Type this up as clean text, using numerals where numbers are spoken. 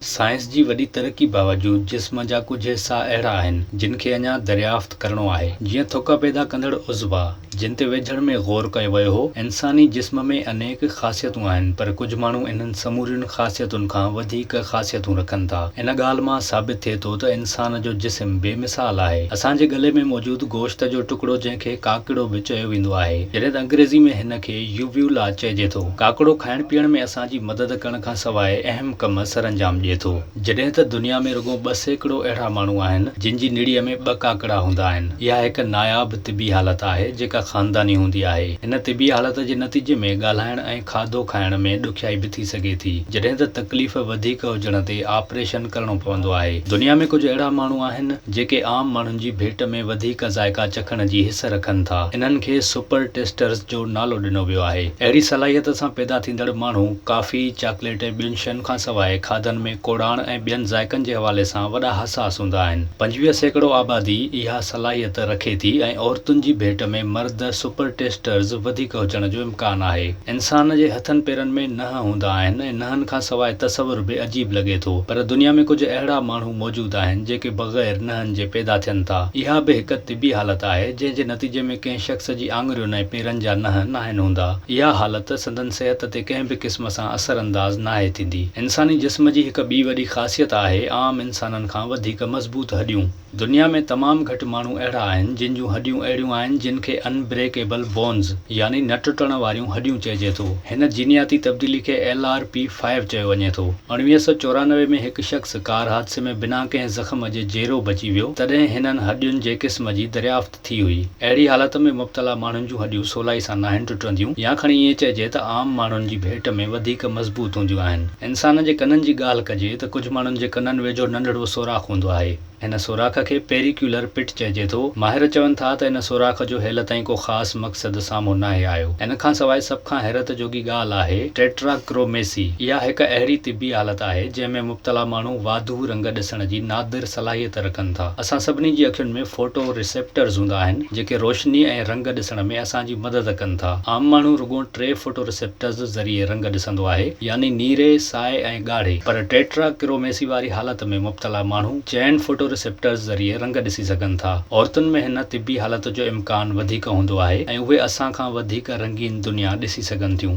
Science जी वॾी तरक़ी बावजूदि जिस्म जा कुझु हिसा अहिड़ा आहिनि जिन खे अञा दरियाफ़्त करणो आहे। जीअं थुक पैदा कंदड़ उज़वा जिन ते वेझण में ग़ौर कयो वियो हो। इंसानी जिस्म में अनेक ख़ासियतूं आहिनि, पर कुझु माण्हू इन्हनि समूरियुनि ख़ासियतुनि खां वधीक ख़ासियतूं रखनि था। इन ॻाल्हि मां साबित थिए थो त इंसान जो जिस्म बेमिसाल आहे। असांजे गले में मौजूदु गोश्त जो टुकड़ो जंहिंखे काकड़ो बि चयो वेंदो आहे, जॾहिं त अंग्रेज़ी में हिन खे यूव्यूला चइजे थो। काकड़ो खाइण पीअण में असांजी मदद करण खां सवाइ अहम कम सरअंजाम ॾिए थो। जॾहिं त दुनिया में रुॻो 2 सैकड़ो अहिड़ा माण्हू आहिनि जिन जी निड़ीअ में 2 काकड़ा हूंदा आहिनि। इहा हिकु नायाब तिबी हालत आहे जेका ख़ानदानी हूंदी आहे। हिन तिबी हालत जे नतीजे में ॻाल्हाइण ऐं खाधो खाइण में ॾुखियाई बि थी सघे थी, जॾहिं त तकलीफ़ वधीक हुजण ते ऑपरेशन करणो पवंदो आहे। दुनिया में कुझु अहिड़ा माण्हू आहिनि जेके आम माण्हुनि जी भेट में वधीक ज़ाइका चखण जी हिस रखनि था। इन्हनि खे सुपर टेस्टर्स जो नालो ॾिनो वियो आहे। अहिड़ी सलाहियत सां पैदा थींदड़ माण्हू कॉफ़ी, चॉकलेट ऐं ॿियुनि शयुनि खां सवाइ खाधनि में कोड़ाण ऐं ॿियनि ज़ाइकनि जे हवाले सां वॾा हसास हूंदा आहिनि। 25 सैकड़ो आबादी इहा सलाहियत रखे थी ऐं औरतुनि जी भेट में मर्द सुपर टेस्टर्स वधीक हुजण जो इम्कान आहे। इंसान जे हथनि पेरनि में नंहं हूंदा आहिनि ऐं नंहनि खां सवाइ तसवुर बि अजीब लॻे थो, पर दुनिया में कुझु अहिड़ा माण्हू मौजूदु आहिनि जेके बग़ैर नंहनि जे पैदा थियनि था। इहा बि हिकु तिबी हालत आहे जंहिं जे नतीजे में कंहिं शख़्स जी आङुरियुनि ऐं पेरनि जा नंहं नाहिनि हूंदा। इहा हालत संदनि सिहत ते कंहिं बि क़िस्म सां असरअंदाज़ नाहे थींदी। इंसानी जिस्म जी हिकु ॿी वॾी ख़ासियत आहे आम इंसाननि खां वधीक मज़बूत हॾियूं। दुनिया में तमामु घटि माण्हू अहिड़ा आहिनि जिन जूं हॾियूं अहिड़ियूं आहिनि जिन खे अनब्रेकेबल बोन्स यानी न टुटण वारियूं हॾियूं चइजे थो। हिन जीनियाती तब्दीली खे LRP5 चयो वञे थो। 1994 में हिकु शख़्स कार हादसे में बिना कंहिं ज़ख़्म जे जेरो बची वियो, तॾहिं हिननि हॾियुनि जे क़िस्म जी दरियाफ़्त थी हुई। अहिड़ी हालत में मुब्तला माण्हुनि जूं हॾियूं सवलाई सां नाहिनि टुटंदियूं, या खणी ईअं चइजे त आम माण्हुनि जी भेट में वधीक मज़बूत हूंदियूं आहिनि। इंसान जे कननि जी ॻाल्हि कजे त कुझु माण्हुनि जे कननि वेझो नंढड़ो सोराख़ हूंदो आहे। हिन सोराख़ खे पेरिक्यूलर पिट चइजे थो। माहिर चवनि था त इन सोराख़ जो हेल ताईं को ख़ासि मक़सदु साम्हूं नाहे आयो। इन खां सवाइ सभ खां हैरत जोगी ॻाल्हि आहे टेट्राक्रोमेसी। इहा हिकु अहिड़ी तिबी हालत आहे जंहिं में मुब्तला माण्हू वाधू रंग ॾिसण जी नादिर सलाहियत रखनि था। असां सभिनी जी अखियुनि में फोटो रिसेप्टर्स हूंदा आहिनि जेके रोशनी ऐं रंग ॾिसण में असांजी मदद कनि था। आम माण्हू रुॻो 3 फोटो रिसेप्टर्स ज़रिए रंग ॾिसंदो आहे, यानी नीरे, साए ऐं ॻाढ़े। पर टेट्राक्रोमेसी वारी हालत में मुब्तला माण्हू 4 फोटो रिसेप्टर्स ज़रिए रंग ॾिसी सघनि था। औरतुनि में हिन तिबी हालत जो इम्कान वधीक हूंदो आहे ऐं उहे असां खां वधीक रंगीन दुनिया ॾिसी सघनि थियूं।